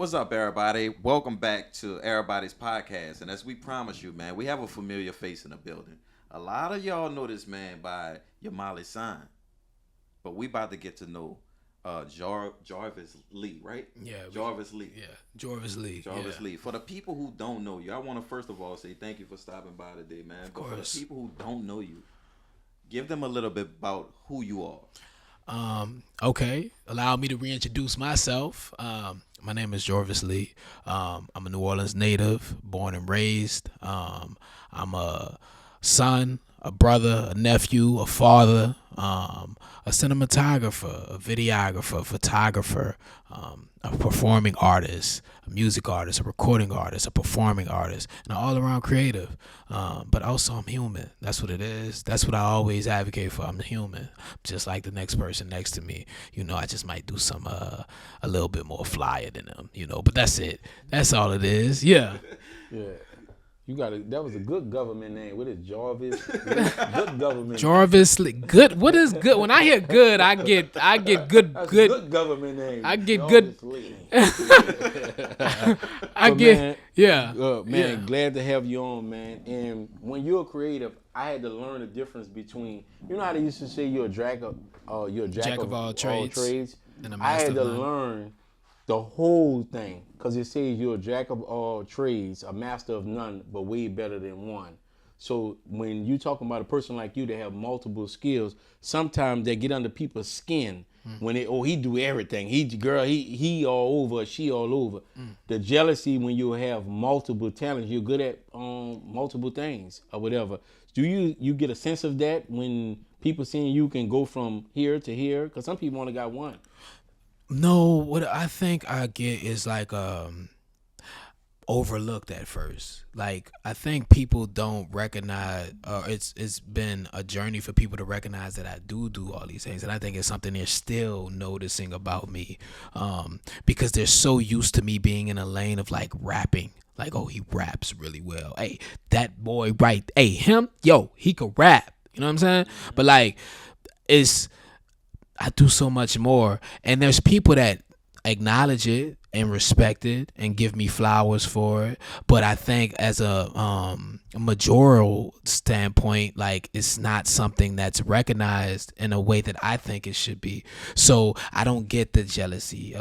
What's up, everybody? Welcome back to Erabody's podcast. And as we promised you, man, we have a familiar face in the building. A lot of y'all know this man by Yamali San, but we about to get to know Jorvice Lee, right? Yeah. Jorvice Lee. Yeah. Jorvice Lee. Jorvice Lee. For the people who don't know you, I want to first of all say thank you for stopping by today, man. Of but course. For the people who don't know you, give them a little bit about who you are. Okay. Allow me to reintroduce myself. My name is Jorvice Lee. I'm a New Orleans native, born and raised. I'm a son, a brother, a nephew, a father, a cinematographer, a videographer, photographer, a performing artist, a music artist, a recording artist, a performing artist, and an all-around creative. But also I'm human. That's what it is. That's what I always advocate for. I'm human, just like the next person next to me. I just might do some a little bit more flyer than them. But that's it. That's all it is. Yeah. Yeah. That was a good government name. What is Jorvice? Good government. Jorvice Lee. Good. What is good? When I hear good, I get good. That's Good. a good government name. I get Jorvice good. Lee. I But get. man, Yeah. man, Yeah. glad to have you on, man. And when you're creative, I had to learn the difference between, how they used to say you're a jack of all trades and a I master had to of none. learn the whole thing, because it says you're a jack of all trades, a master of none, but way better than one. So when you talking about a person like you that have multiple skills, sometimes they get under people's skin when he do everything. He all over, she all over. The jealousy when you have multiple talents, you're good at multiple things or whatever. Do you get a sense of that when people seeing you can go from here to here? Because some people only got one. No, what I think I get is like overlooked at first. Like I think people don't recognize, or it's been a journey for people to recognize that I do all these things, and I think it's something they're still noticing about me, because they're so used to me being in a lane of like rapping. Like, oh, he raps really well. Hey, that boy, right? Hey, him, yo, he could rap. You know what I'm saying? But like, I do so much more, and there's people that acknowledge it and respect it and give me flowers for it. But I think as a majoral standpoint, like it's not something that's recognized in a way that I think it should be. So I don't get the jealousy,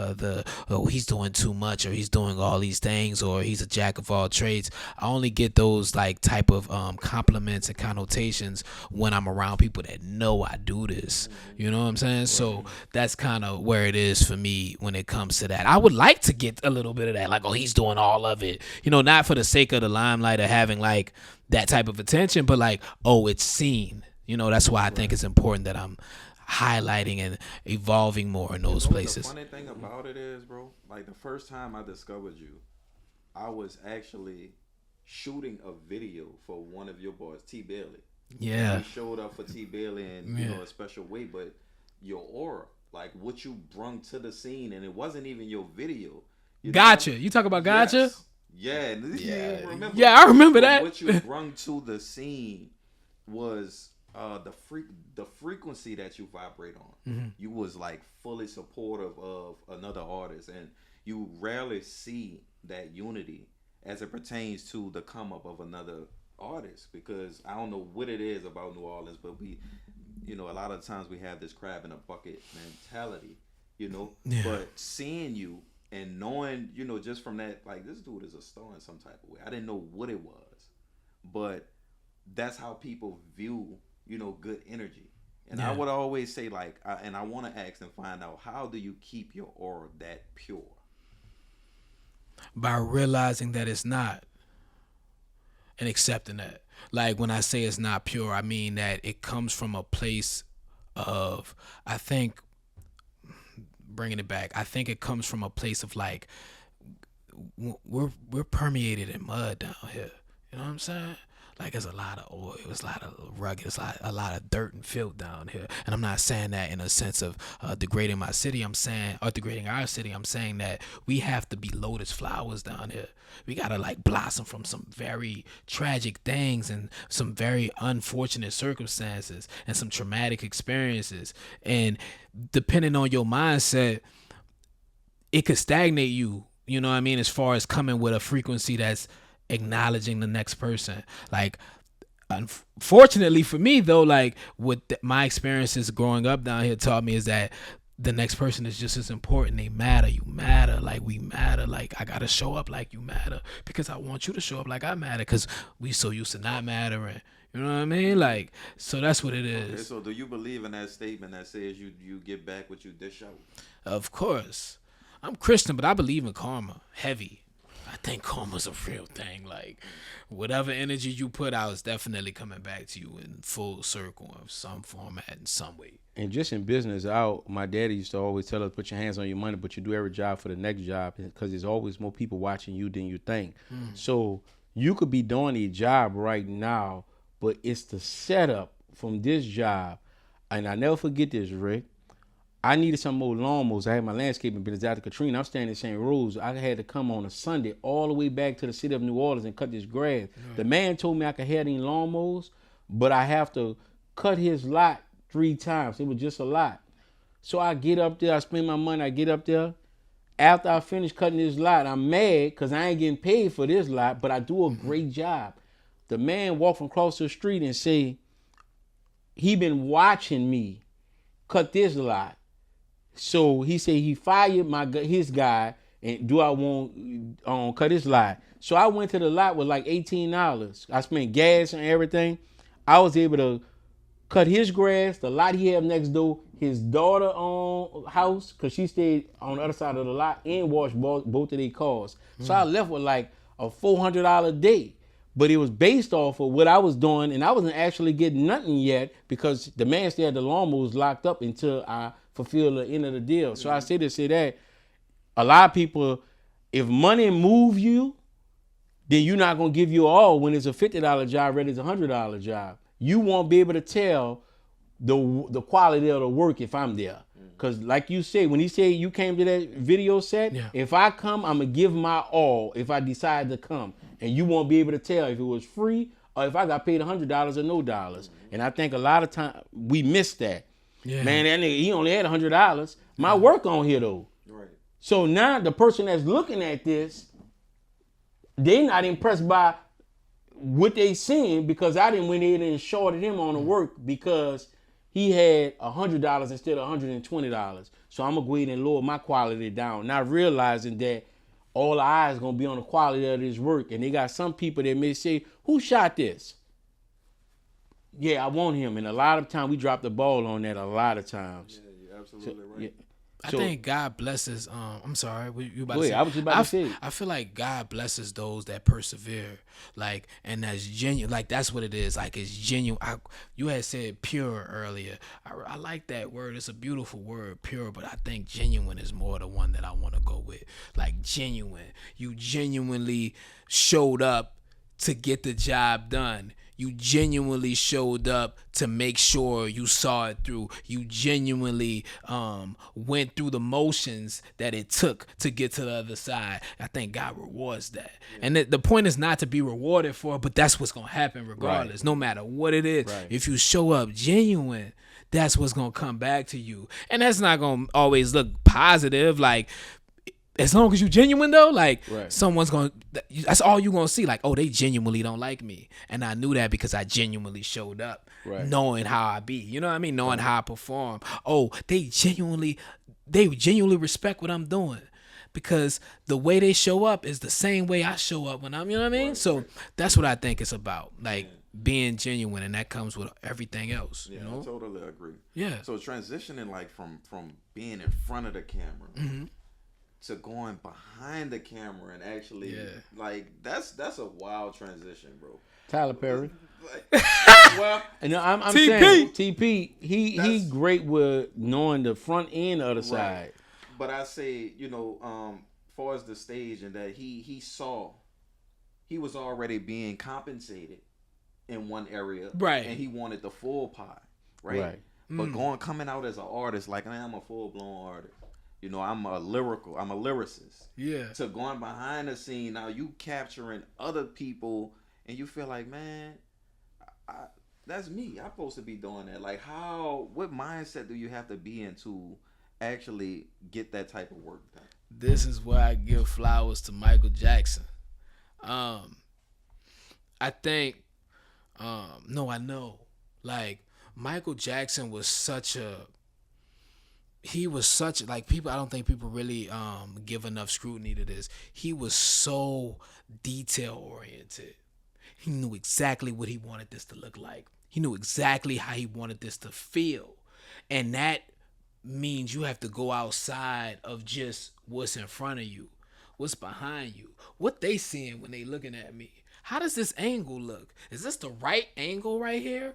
he's doing too much, or he's doing all these things, or he's a jack of all trades. I only get those like type of compliments and connotations when I'm around people that know I do this. You know what I'm saying? So that's kind of where it is for me when it comes to that. I would like to get a little bit of that, like, oh, he's doing all of it. Not for the sake of the limelight or having like that type of attention, but like, oh, it's seen. That's why I think it's important that I'm highlighting and evolving more in those places. The funny thing about it is, bro, like the first time I discovered you, I was actually shooting a video for one of your boys, T. Bailey. Yeah. You showed up for T. Bailey in a special way, but your aura, like what you brung to the scene, and it wasn't even your video. Gotcha. You talk about Gotcha? Yes. Yeah. Remember. Yeah, I remember that. What you brung to the scene was the frequency that you vibrate on. Mm-hmm. You was like fully supportive of another artist, and you rarely see that unity as it pertains to the come up of another artist, because I don't know what it is about New Orleans, but we, a lot of times we have this crab in a bucket mentality, Yeah. but seeing you and knowing, just from that, like, this dude is a star in some type of way. I didn't know what it was, but that's how people view, good energy. And I would always say, like, and I want to ask and find out, how do you keep your aura that pure? By realizing that it's not, and accepting that. Like when I say it's not pure, I mean that it comes from a place of, I think, bringing it back, I think it comes from a place of like, we're permeated in mud down here. You know what I'm saying? Like there's a lot of oil, there's a lot of rugged, there's a lot of dirt and filth down here. And I'm not saying that in a sense of degrading my city. I'm saying, or degrading our city. I'm saying that we have to be lotus flowers down here. We gotta like blossom from some very tragic things and some very unfortunate circumstances and some traumatic experiences. And depending on your mindset, it could stagnate you you know what I mean, as far as coming with a frequency that's acknowledging the next person. Like, unfortunately for me though, like what my experiences growing up down here taught me is that the next person is just as important. They matter. You matter. Like, we matter. Like, I gotta show up like you matter because I want you to show up like I matter, because we so used to not mattering. You know what I mean? Like, so that's what it is. Okay, so do you believe in that statement that says you get back what you dish out? Of course. I'm Christian, but I believe in karma. Heavy. I think karma's a real thing. Like, whatever energy you put out is definitely coming back to you in full circle of some format in some way. And just in business, my daddy used to always tell us, put your hands on your money, but you do every job for the next job, because there's always more people watching you than you think. So you could be doing a job right now, but it's the setup from this job. And I never forget this, Rick. I needed some more lawnmowers. I had my landscaping business after Katrina. I'm staying in St. Rose. I had to come on a Sunday all the way back to the city of New Orleans and cut this grass. The man told me I could have these lawnmowers, but I have to cut his lot 3 times. It was just a lot. So I get up there. I spend my money. I get up there. After I finish cutting this lot, I'm mad because I ain't getting paid for this lot, but I do a great job. The man walked from across the street and say, he been watching me cut this lot. So he said he fired his guy, and do I want cut his lot? So I went to the lot with like $18. I spent gas and everything. I was able to cut his grass, the lot he had next door, his daughter house, because she stayed on the other side of the lot, and washed both of their cars. So I left with like a $400 day. But it was based off of what I was doing, and I wasn't actually getting nothing yet because the man still had the lawnmowers locked up until I fulfilled the end of the deal. So I say that a lot of people, if money move you, then you're not going to give you all when it's a $50 job rather than a $100 job. You won't be able to tell the quality of the work if I'm there. Because like you say, when he said you came to that video set, if I come, I'm going to give my all if I decide to come. And you won't be able to tell if it was free or if I got paid $100 or no dollars. And I think a lot of time we miss that. Yeah. Man, that nigga, he only had $100. My work on here though. Right. So now the person that's looking at this, they not impressed by what they seeing because I didn't went in and shorted him on the work because he had $100 instead of $120. So I'm gonna go ahead and lower my quality down, not realizing that all the eyes gonna be on the quality of this work. And they got some people that may say, who shot this? Yeah, I want him. And a lot of times we drop the ball on that a lot of times. Yeah, you're absolutely right. Yeah. I think God blesses. I'm sorry. You about to say? I was just about to say. I feel like God blesses those that persevere. Like, and that's genuine. Like, that's what it is. Like, it's genuine. You had said pure earlier. I like that word. It's a beautiful word, pure. But I think genuine is more the one that I want to go with. Like, genuine. You genuinely showed up to get the job done. You genuinely showed up to make sure you saw it through. You genuinely went through the motions that it took to get to the other side. I think God rewards that. Yeah. And the point is not to be rewarded for it, but that's what's going to happen regardless, no matter what it is. Right. If you show up genuine, that's what's going to come back to you. And that's not going to always look positive. Like, as long as you genuine though, like someone's going to, that's all you're going to see. Like, oh, they genuinely don't like me. And I knew that because I genuinely showed up knowing how I be, you know what I mean? Knowing how I perform. Oh, they genuinely respect what I'm doing because the way they show up is the same way I show up when I'm, you know what I mean? So that's what I think it's about. Like being genuine, and that comes with everything else. Yeah, you know? I totally agree. Yeah. So transitioning like from being in front of the camera to going behind the camera and actually like that's a wild transition, bro. Tyler Perry. Well, and I'm saying TP, he great with knowing the front end of the side. But I say, you know, far as the stage and that he saw he was already being compensated in one area, right? And he wanted the full pie, right? But coming out as an artist, like I'm a full blown artist. You know, I'm a lyricist. Yeah. To going behind the scene, now you capturing other people, and you feel like, man, that's me. I'm supposed to be doing that. Like, what mindset do you have to be into actually get that type of work done. This is where I give flowers to Michael Jackson. Um, I think, no, I know. Like, Michael Jackson was such like people. I don't think people really give enough scrutiny to this. He was so detail oriented. He knew exactly what he wanted this to look like. He knew exactly how he wanted this to feel, and that means you have to go outside of just what's in front of you, what's behind you, what they seeing when they looking at me. How does this angle look? Is this the right angle right here?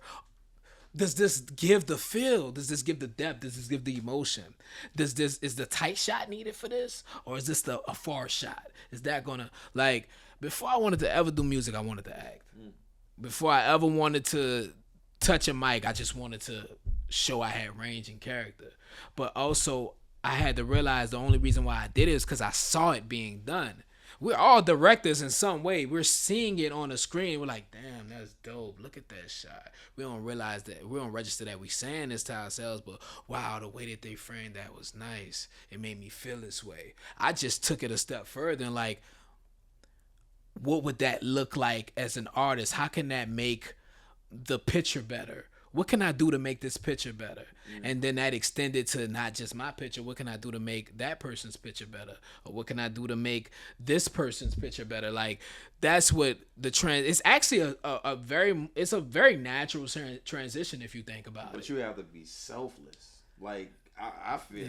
Does this give the feel? Does this give the depth? Does this give the emotion? Is the tight shot needed for this? Or is this a far shot? Is that gonna, like, before I wanted to ever do music, I wanted to act. Before I ever wanted to touch a mic, I just wanted to show I had range and character. But also, I had to realize the only reason why I did it is because I saw it being done. We're all directors in some way. We're seeing it on the screen. We're like, damn, that's dope. Look at that shot. We don't realize that. We don't register that we saying this to ourselves, but wow, the way that they framed that was nice. It made me feel this way. I just took it a step further and like, what would that look like as an artist? How can that make the picture better? What can I do to make this picture better? And then that extended to not just my picture. What can I do to make that person's picture better? Or what can I do to make this person's picture better? Like, that's what the trend. It's actually a very natural transition if you think about it. But you have to be selfless. Like, I feel.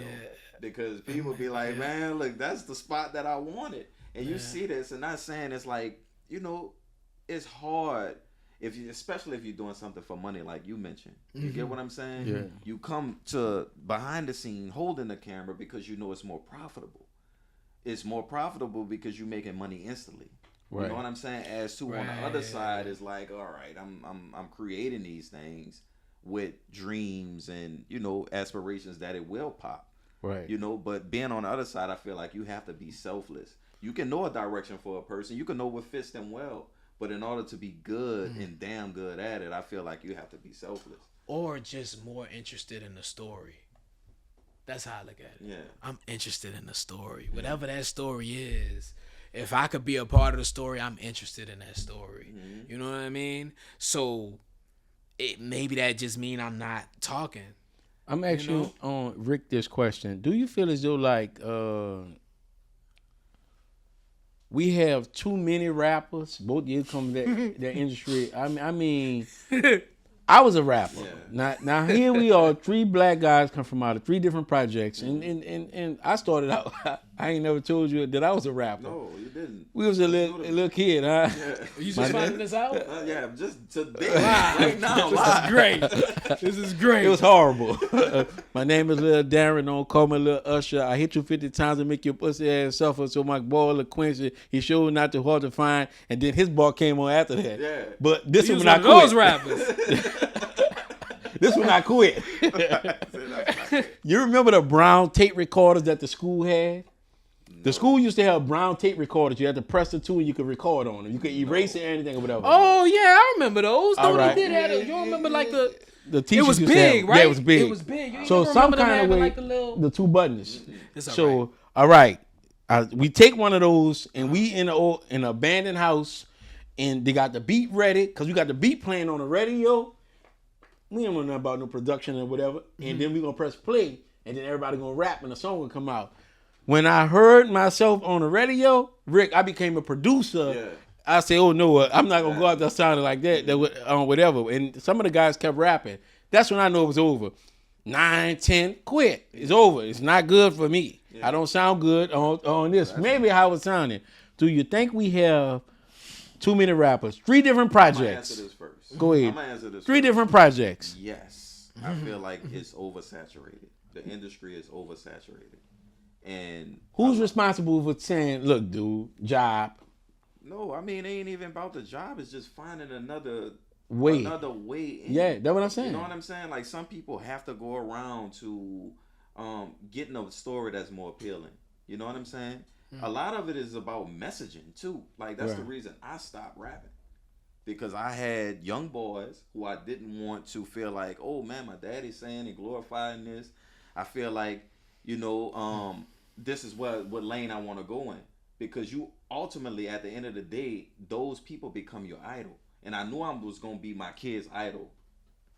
Because people be like, man, look, that's the spot that I wanted. And you see this, and not saying it's like, it's hard. Especially if you're doing something for money, like you mentioned, you get what I'm saying? Yeah. You come to behind the scene holding the camera because you know it's more profitable. It's more profitable because you're making money instantly. Right. You know what I'm saying? As to on the other side is like, all right, I'm creating these things with dreams and aspirations that it will pop. Right. But being on the other side, I feel like you have to be selfless. You can know a direction for a person. You can know what fits them well. But in order to be good and damn good at it, I feel like you have to be selfless. Or just more interested in the story. That's how I look at it. Yeah. I'm interested in the story. Whatever that story is, if I could be a part of the story, I'm interested in that story. Mm-hmm. You know what I mean? So maybe that just mean I'm not talking. I'm actually on Rick this question. Do you feel as though like we have too many rappers? Both of you come from that industry. I mean, I was a rapper. Yeah. Now here we are, 3 black guys come from out of 3 different projects, and I started out. I ain't never told you that I was a rapper. No, you didn't. We was a little kid, huh? Yeah. You just finding this out? Yeah, just today, right now. This is great. This is great. It was horrible. My name is Lil Darren. Don't call me Lil Usher. I hit you 50 times and make your pussy ass suffer. So my boy Lil Quincy, he showed not too hard to find, and then his ball came on after that. Yeah. But this one I quit. Those rappers. This one I quit. You remember the brown tape recorders that the school had? The school used to have brown tape recorders. You had to press the 2 and you could record on them. You could erase it or anything or whatever. Oh, yeah, I remember those. No, right. They did have those. You remember like the teachers. It was big, right? Yeah, it was big. It was big. So some kind of way, like the 2 buttons. So, all right. We take one of those and we in an abandoned house and they got the beat ready because we got the beat playing on the radio. We don't know nothing about no production or whatever. And then we going to press play and then everybody going to rap and the song will come out. When I heard myself on the radio, Rick, I became a producer. Yeah. I said, oh, no, I'm not going to go out there sounding like that, whatever. And some of the guys kept rapping. That's when I know it was over. 9, 10, quit. It's over. It's not good for me. Yeah. I don't sound good on this. That's maybe how it's sounding. Do you think we have too many rappers? 3 different projects. I'm going to answer this first. Go ahead. I'm going to answer this 3 different projects. Yes. I feel like it's oversaturated. The industry is oversaturated. And who's responsible for saying, look, dude, job? No, I mean, it ain't even about the job. It's just finding another way in. Yeah, that's what I'm saying. You know what I'm saying? Like, some people have to go around to getting a story that's more appealing. You know what I'm saying? Mm-hmm. A lot of it is about messaging, too. Like, that's the reason I stopped rapping. Because I had young boys who I didn't want to feel like, oh, man, my daddy's saying and glorifying this. I feel like This is what lane I want to go in, because you ultimately at the end of the day, those people become your idol. And I knew I was gonna be my kid's idol,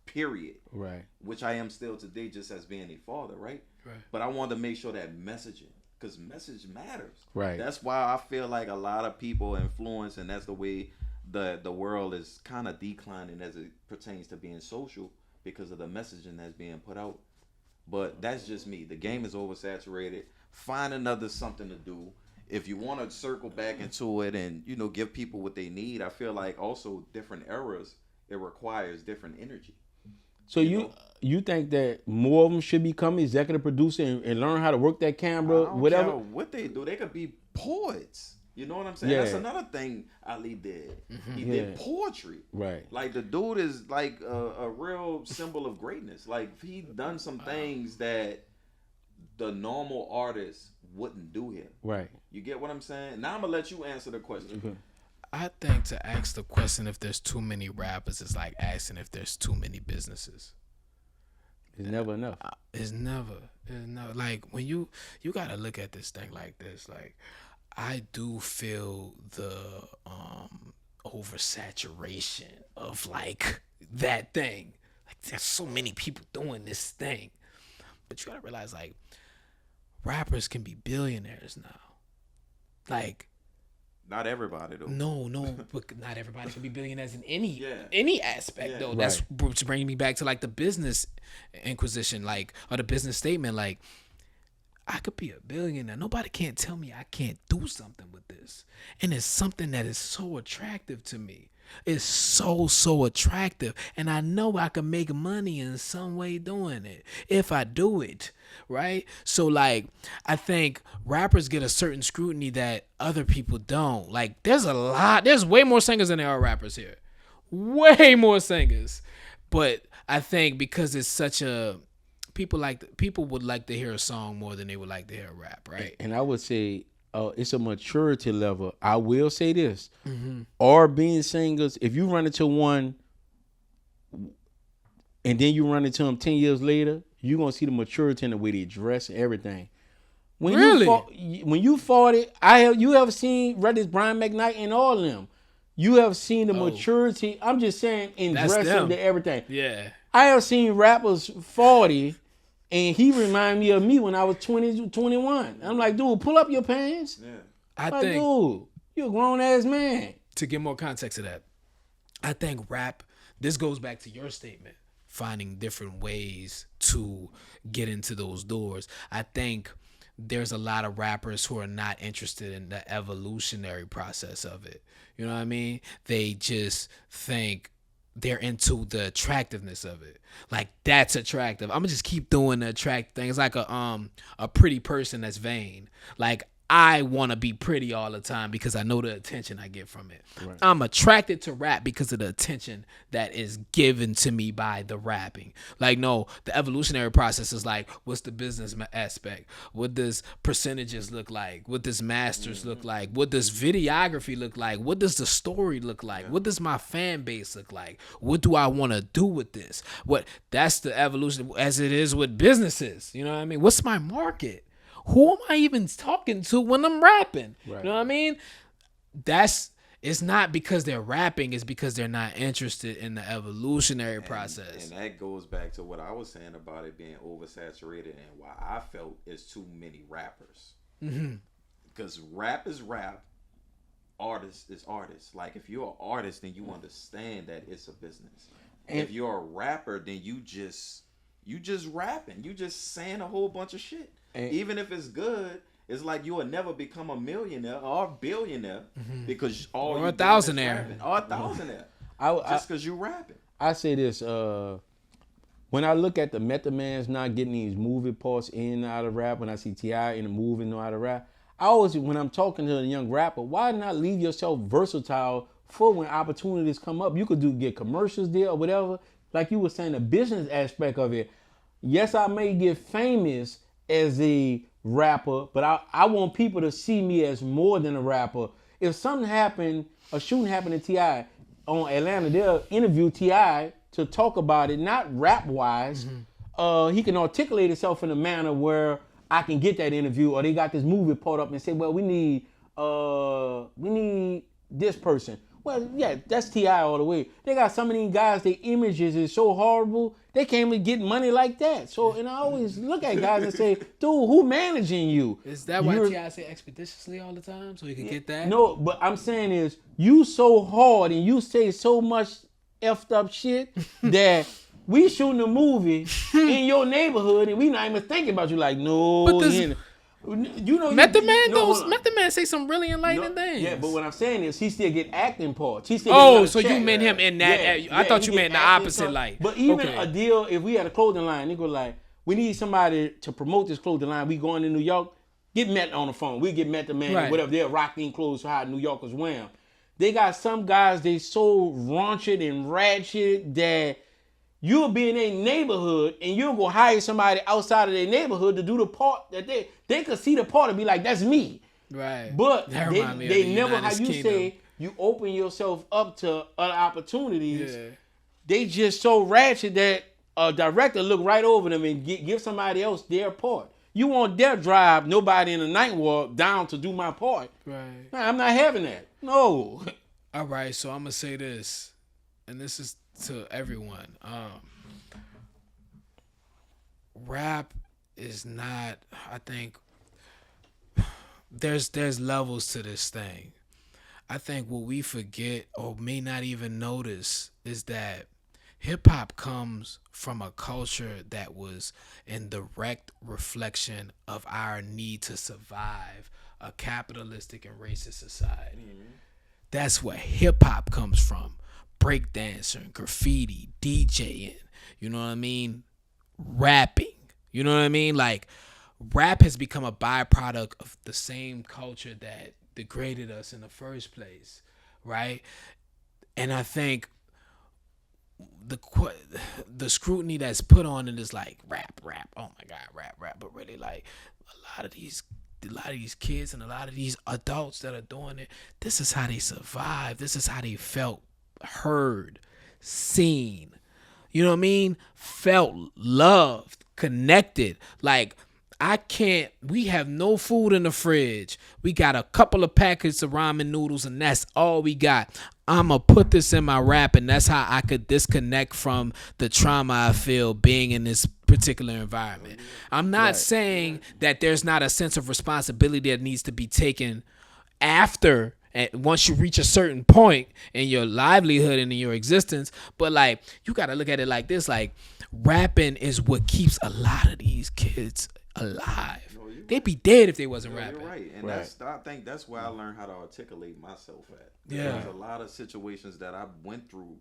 period. Right. Which I am still today, just as being a father, right? Right. But I wanted to make sure that messaging, because message matters. Right. That's why I feel like a lot of people influence, and that's the way the world is kind of declining as it pertains to being social, because of the messaging that's being put out. But that's just me. The game is oversaturated. Find another something to do. If you want to circle back into it and, give people what they need, I feel like also different eras, it requires different energy. So you think that more of them should become executive producer and learn how to work that camera, I don't whatever? care what they do. They could be poets. You know what I'm saying? Yeah. That's another thing Ali did. He did poetry. Right. Like, the dude is like a real symbol of greatness. Like, he done some things that the normal artist wouldn't do here. Right. You get what I'm saying? Now I'm gonna let you answer the question. Okay. I think to ask the question if there's too many rappers is like asking if there's too many businesses. It's never enough. It's never like when you gotta look at this thing like this. Like, I do feel the oversaturation of like that thing. Like, there's so many people doing this thing, but you gotta realize, like, rappers can be billionaires now. Like, Not everybody though. no, but not everybody can be billionaires in any aspect, Yeah. though. Right. That's bringing me back to like the business inquisition, like, or the business statement. Like, I could be a billionaire. Nobody can't tell me I can't do something with this. And it's something that is so attractive to me. It's so attractive. And I know I can make money in some way doing it if I do it, right? So, like, I think rappers get a certain scrutiny that other people don't. Like, there's way more singers than there are rappers here. Way more singers. But I think because it's such a... People would like to hear a song more than they would like to hear a rap, right? And I would say it's a maturity level. I will say this. Or being singers, if you run into one and then you run into them 10 years later, you're going to see the maturity in the way they dress and everything. When you 40, you have seen Redis, Brian McKnight, and all of them. You have seen the maturity. I'm just saying in That's dressing them. to everything. Yeah. I have seen rappers 40, and he reminded me of me when I was 20, 21. I'm like, dude, pull up your pants. Yeah. I Like, think... dude, you're a grown-ass man. To get more context to that, I think rap, this goes back to your statement, finding different ways to get into those doors. I think there's a lot of rappers who are not interested in the evolutionary process of it. You know what I mean? They just think they're into the attractiveness of it. Like, that's attractive. I'm gonna just keep doing the attractive thing. It's like a pretty person that's vain. Like, I want to be pretty all the time because I know the attention I get from it. Right. I'm attracted to rap because of the attention that is given to me by the rapping. Like, no, the evolutionary process is like, what's the business aspect? What does percentages look like? What does masters look like? What does videography look like? What does the story look like? What does my fan base look like? What do I want to do with this? That's the evolution, as it is with businesses. You know what I mean? What's my market? Who am I even talking to when I'm rapping? Right. You know what I mean? It's not because they're rapping, it's because they're not interested in the evolutionary process. And that goes back to what I was saying about it being oversaturated and why I felt it's too many rappers. Because rap is rap, artist is artist. Like, if you're an artist, then you understand that it's a business. And if you're a rapper, then you just rapping. You just saying a whole bunch of shit. Even if it's good, it's like you will never become a millionaire or a billionaire because or a thousandaire. Or a thousandaire. Just because you rapping. I say this, when I look at the Method Man's not getting these movie parts in and out of rap, when I see T.I. in the movie and out of rap, I always, when I'm talking to a young rapper, why not leave yourself versatile for when opportunities come up? You could get commercials there or whatever. Like you were saying, the business aspect of it. Yes, I may get famous as a rapper, but I want people to see me as more than a rapper. If something happened, a shooting happened to T.I. on Atlanta, they'll interview T.I. to talk about it, not rap-wise. He can articulate himself in a manner where I can get that interview, or they got this movie pulled up and say, well, we need this person. Well, yeah, that's T.I. all the way. They got some of these guys, their images is so horrible, they can't even get money like that. So, and I always look at guys and say, dude, who managing you? Is that why T.I. say expeditiously all the time? So you can get that? No, but I'm saying is, you so hard and you say so much effed up shit that we shooting a movie in your neighborhood and we not even thinking about you like, no. But this, you know, Method Man say some really enlightening things. Yeah, but what I'm saying is he still get acting parts. He still so you meant him in that? I thought you meant the opposite light. But even a deal, if we had a clothing line, they go like, we need somebody to promote this clothing line. We going to New York, get Met on the phone. We get Method Man, right. Whatever. They're rocking clothes for how New Yorkers wear them. They got some guys, they so raunchy and ratchet that you'll be in their neighborhood and you'll go hire somebody outside of their neighborhood to do the part that they could see the part and be like, that's me. Right. But they never, how you Kingdom. say, you open yourself up to other opportunities. Yeah. They just so ratchet that a director look right over them and give somebody else their part. You want their drive, nobody in the night walk down to do my part. Right. Nah, I'm not having that. No. All right, so I'm going to say this, and this is to everyone. Rap is not, I think, there's levels to this thing. I think what we forget or may not even notice is that hip-hop comes from a culture that was in direct reflection of our need to survive a capitalistic and racist society. Mm-hmm. That's where hip-hop comes from. Breakdancing, graffiti, DJing, you know what I mean? Rapping, you know what I mean? Like, rap has become a byproduct of the same culture that degraded us in the first place, right? And I think the scrutiny that's put on it is like rap, oh my God, rap, but really like a lot of these kids and a lot of these adults that are doing it, this is how they survive. This is how they felt heard, seen, you know what I mean? Felt loved, connected. Like, we have no food in the fridge. We got a couple of packets of ramen noodles and that's all we got. I'ma put this in my rap and that's how I could disconnect from the trauma I feel being in this particular environment. I'm not saying that there's not a sense of responsibility that needs to be taken after and once you reach a certain point in your livelihood and in your existence, but like, you got to look at it like this, like rapping is what keeps a lot of these kids alive. No, they'd be dead if they wasn't rapping. You're right. And I think that's where I learned how to articulate myself at. Yeah. There's a lot of situations that I went through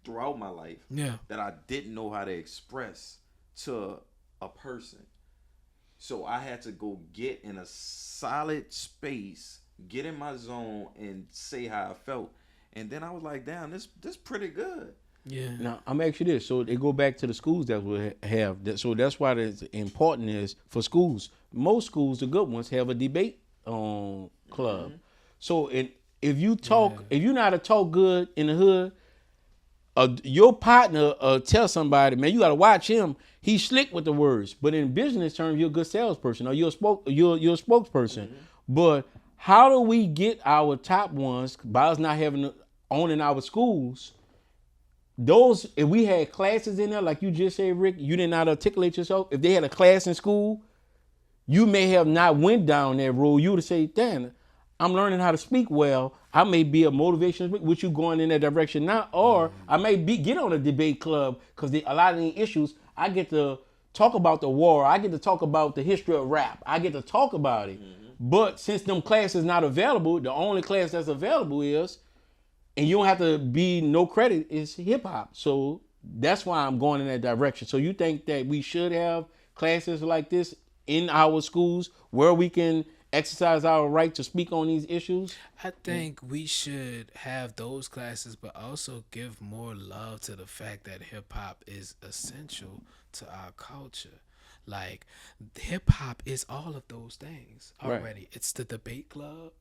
throughout my life that I didn't know how to express to a person. So I had to go get in a solid space, get in my zone and say how I felt. And then I was like, damn, this pretty good. Yeah. Now, I'm asking you this. So they go back to the schools that we have. So that's why it's important is for schools. Most schools, the good ones, have a debate club. Mm-hmm. So if you talk, if you know how to talk good in the hood, your partner tell somebody, man, you got to watch him. He's slick with the words. But in business terms, you're a good salesperson or you're a spokesperson. Mm-hmm. But how do we get our top ones by us not owning our schools? Those, if we had classes in there, like you just said, Rick, you did not articulate yourself. If they had a class in school, you may have not went down that road. You would have said, damn, I'm learning how to speak well. I may be a motivational speaker, with you going in that direction now, or I may get on a debate club because a lot of the issues, I get to talk about the war. I get to talk about the history of rap. I get to talk about it. Mm-hmm. But since them classes not available, the only class that's available is, and you don't have to be no credit, is hip hop. So that's why I'm going in that direction. So you think that we should have classes like this in our schools where we can exercise our right to speak on these issues? I think we should have those classes, but also give more love to the fact that hip hop is essential to our culture. Like, hip hop is all of those things already. Right. It's the debate club.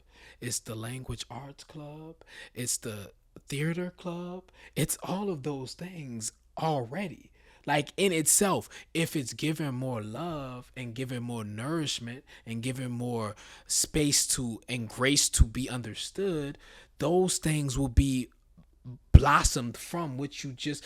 It's the language arts club. It's the theater club. It's all of those things already. like in itself, if it's given more love and given more nourishment and given more space to and grace to be understood, those things will be blossomed from what you just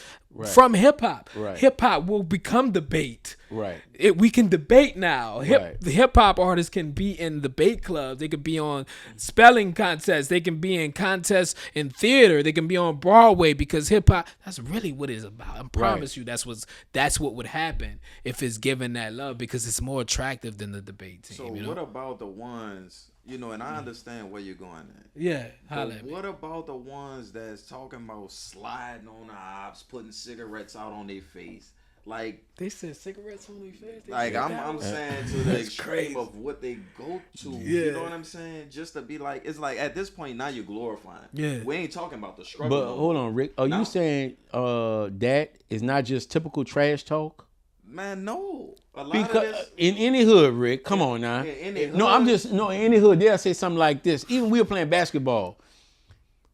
from hip hop. Right. Hip hop will become debate. Right. We can debate now. Right. The hip hop artists can be in debate clubs. They could be on spelling contests. They can be in contests in theater. They can be on Broadway because hip hop. That's really what it's about. I promise you, that's what would happen if it's given that love because it's more attractive than the debate team. So what about the ones? And I understand where you're going at. Yeah, but what about the ones that's talking about sliding on the ops, putting cigarettes out on their face? Like they said cigarettes on their face. Like I'm saying to the extreme of what they go to. Yeah. You know what I'm saying? Just to be like, it's like at this point now you're glorifying. Yeah. We ain't talking about the struggle. But hold on, Rick. Are you saying that is not just typical trash talk? Man, no. A lot Because of this, in any hood, Rick, come on now. in any No, hood. in any hood, they'll say something like this. Even we were playing basketball.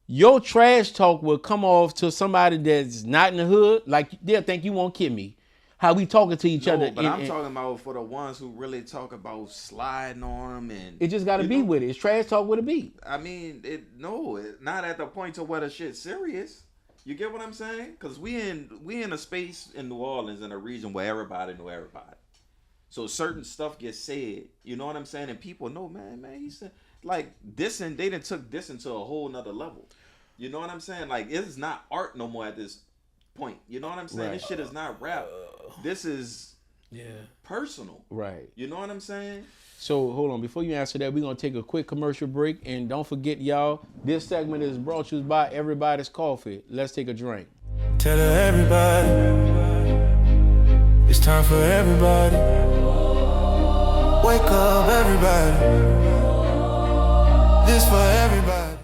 Your trash talk will come off to somebody that's not in the hood. Like they'll think you won't kid me. How we talking to each other. But I'm talking about for the ones who really talk about sliding on them and it just got to be with it. It's trash talk with a beat. I mean, not at the point to where the shit's serious. You get what I'm saying? Because we in a space in New Orleans in a region where everybody know everybody. So certain stuff gets said. You know what I'm saying? And people know, man, he said like this, and they done took this into a whole nother level. You know what I'm saying? Like it's not art no more at this point. You know what I'm saying? Right. This shit is not rap. This is personal. Right. You know what I'm saying? So hold on, before you answer that, we're gonna take a quick commercial break, and don't forget, y'all, this segment is brought to you by Everybody's Coffee. Let's take a drink. Tell everybody, it's time for everybody. Wake up, everybody. This for everybody.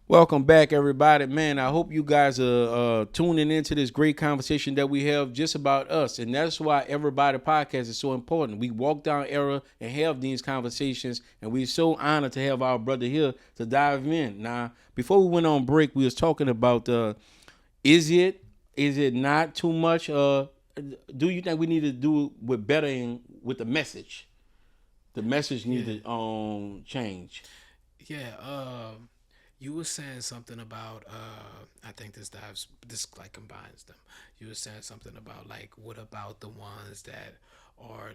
Welcome back, everybody. Man, I hope you guys are tuning into this great conversation that we have just about us. And that's why Everybody Podcast is so important. We walk down era and have these conversations, and we're so honored to have our brother here to dive in. Now, before we went on break, we was talking about is it not too much? Do you think we need to do with bettering with the message? The message needs to change. Yeah, you were saying something about I think this like combines them. You were saying something about like what about the ones that are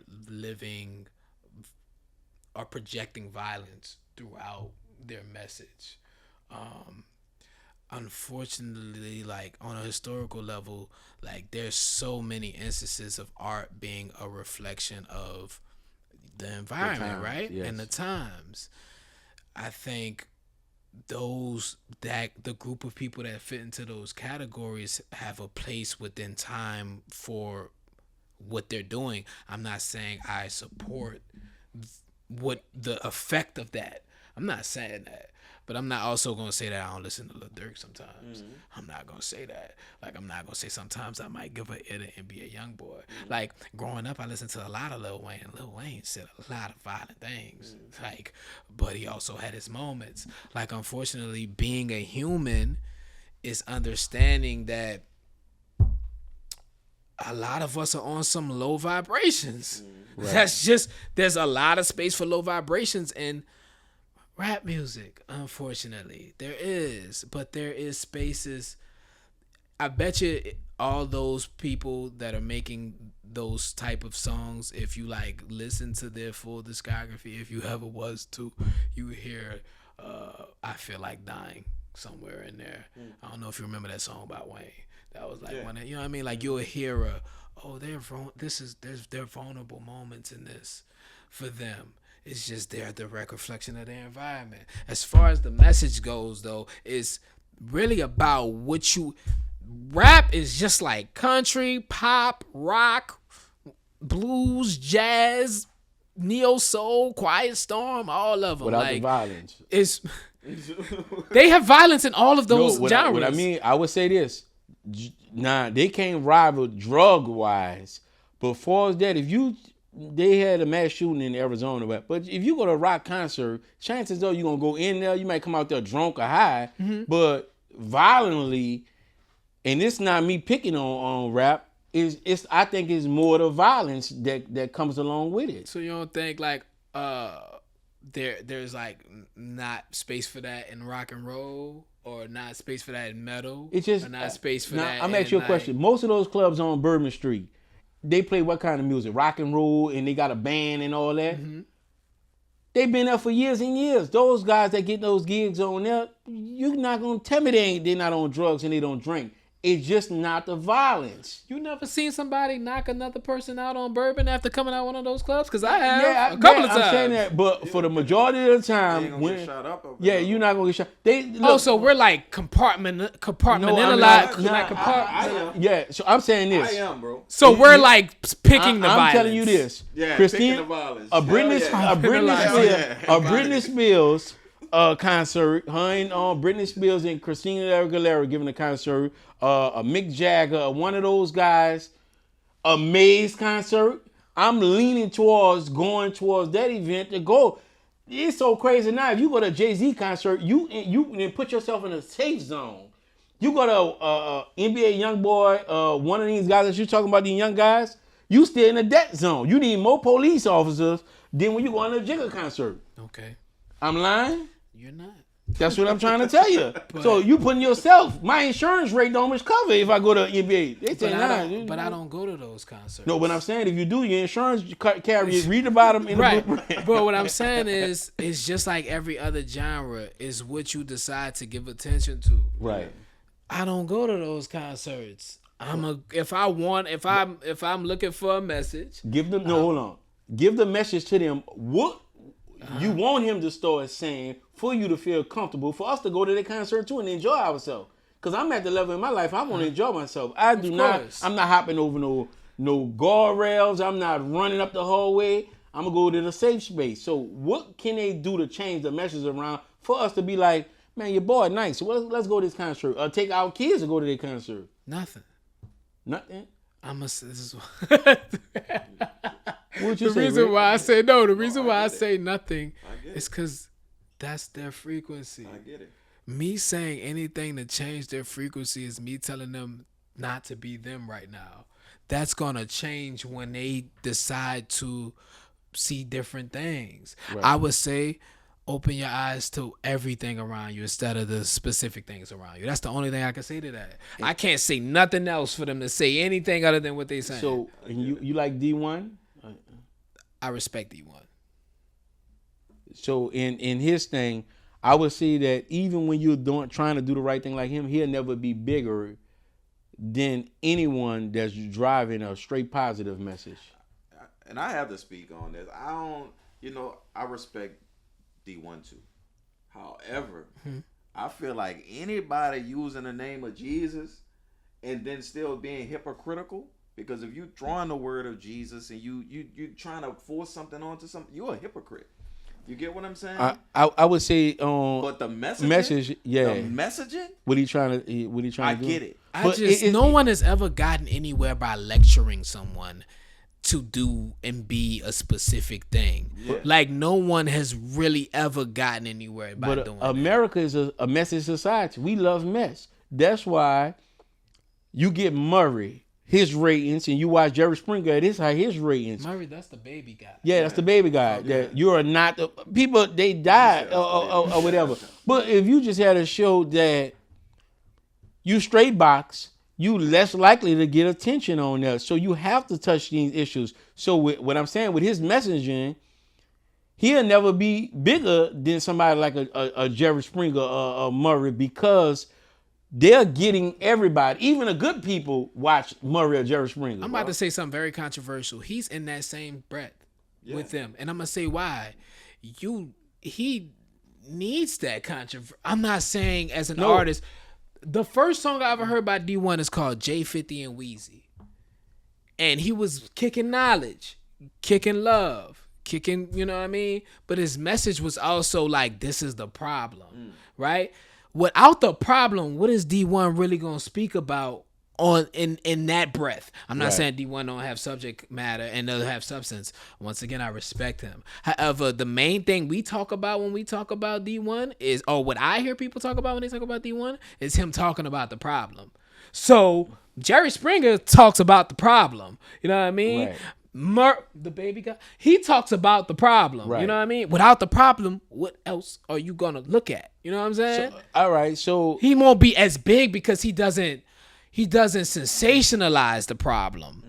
projecting violence throughout their message. Unfortunately, like on a historical level, like there's so many instances of art being a reflection of the environment, right? Yes. And the times. I think the group of people that fit into those categories have a place within time for what they're doing. I'm not saying I support what the effect of that. I'm not saying that. But I'm not also going to say that I don't listen to Lil Durk sometimes. Mm-hmm. I'm not going to say that. Like, I'm not going to say sometimes I might give a ear and be a young boy. Mm-hmm. Like, growing up, I listened to a lot of Lil Wayne. Lil Wayne said a lot of violent things. Mm-hmm. Like, but he also had his moments. Like, unfortunately, being a human is understanding that a lot of us are on some low vibrations. Mm-hmm. Right. That's just, there's a lot of space for low vibrations in rap music, unfortunately. There is spaces. I bet you all those people that are making those type of songs, if you like listen to their full discography, if you ever was to, you hear I Feel Like Dying somewhere in there. I don't know if you remember that song by Wayne. That was like one, you know what I mean? Like you'll hear there's vulnerable moments in this for them. It's just they're a direct reflection of their environment. As far as the message goes, though, it's really about what you... Rap is just like country, pop, rock, blues, jazz, neo-soul, Quiet Storm, all of them. Without like, the violence. They have violence in all of those genres. What I mean, I would say this. Nah, they can't rival drug-wise. But for as that, they had a mass shooting in Arizona, but if you go to a rock concert, chances are you're going to go in there, you might come out there drunk or high, but violently, and it's not me picking on rap, I think it's more the violence that comes along with it. So you don't think like there's like not space for that in rock and roll, or not space for that in metal? It's just or not space for now, that. I'm asking you a question. Most of those clubs on Bourbon Street, they play what kind of music? Rock and roll, and they got a band and all that. Mm-hmm. They've been there for years and years. Those guys that get those gigs on there, you're not gonna tell me they're not on drugs and they don't drink. It's just not the violence. You never seen somebody knock another person out on Bourbon after coming out one of those clubs? Because I have a couple of times. I'm saying that, but for the majority of the time, get shot up over you're not gonna get shot. So we're like compartmentalized. So I'm saying this. I am, bro. So we're like picking the violence. I'm telling you this. Yeah, Christine, picking the violence. a Britney Spears concert. Her and Britney Spears and Christina Aguilera giving a concert. A Mick Jagger, one of those guys, a Maze concert. I'm leaning towards going towards that event to go. It's so crazy now. If you go to a Jay-Z concert, you put yourself in a safe zone. You go to NBA YoungBoy, one of these guys that you're talking about, these young guys, you stay in a death zone. You need more police officers than when you go on a Jigga concert. Okay. I'm lying? You're not. That's what I'm trying to tell you. So you putting yourself, my insurance rate don't much cover if I go to NBA. They say but I don't go to those concerts. No, but I'm saying if you do, your insurance carrier read about them in the book. But what I'm saying is, it's just like every other genre is what you decide to give attention to. Right. I don't go to those concerts. If I'm looking for a message, hold on. Give the message to them what you want him to start saying for you to feel comfortable, for us to go to the concert too and enjoy ourselves. Because I'm at the level in my life, I want to enjoy myself. I'm not hopping over no guardrails. I'm not running up the hallway. I'm going to go to the safe space. So what can they do to change the message around for us to be like, man, your boy nice. So let's go to this concert. Or take our kids to go to their concert. Nothing. Nothing? The reason why I say nothing is because that's their frequency. I get it. Me saying anything to change their frequency is me telling them not to be them right now. That's going to change when they decide to see different things. Right. I would say open your eyes to everything around you instead of the specific things around you. That's the only thing I can say to that. I can't say nothing else for them to say anything other than what they say. So you like D1? I respect D1. So in his thing, I would say that even when you're trying to do the right thing like him, he'll never be bigger than anyone that's driving a straight positive message. And I have to speak on this. I respect D1 too. However, I feel like anybody using the name of Jesus and then still being hypocritical, because if you drawing the word of Jesus and you trying to force something onto something, you're a hypocrite. You get what I'm saying? I would say but the message, yeah. The messaging? What he trying to do? I get it. No one has ever gotten anywhere by lecturing someone to do and be a specific thing. Yeah. Like no one has really ever gotten anywhere by doing that. America is a messy society. We love mess. That's why you get Murray, his ratings, and you watch Jerry Springer, this how his ratings. Murray, that's the baby guy. Yeah, that's the baby guy. Okay. That you are not the people. They died or whatever. But if you just had a show that you straight box, you less likely to get attention on that. So you have to touch these issues. So what I'm saying with his messaging, he'll never be bigger than somebody like a Jerry Springer or Murray, because they're getting everybody. Even the good people watch Murray or Jerry Springer. I'm about to say something very controversial. He's in that same breath with them. And I'm going to say why. He needs that controversy. I'm not saying as an artist. The first song I ever heard by D1 is called J50 and Wheezy. And he was kicking knowledge, kicking love, kicking, you know what I mean? But his message was also like, this is the problem, right? Without the problem, what is D1 really going to speak about in that breath? I'm not saying D1 don't have subject matter and doesn't have substance. Once again, I respect him. However, the main thing we talk about when we talk about D1 is, or what I hear people talk about when they talk about D1, is him talking about the problem. So Jerry Springer talks about the problem. You know what I mean? Right. The baby guy, he talks about the problem. You Right. know what I mean? Without the problem, what else are you gonna look at? You know what I'm saying? All right, so He won't be as big because he doesn't sensationalize the problem.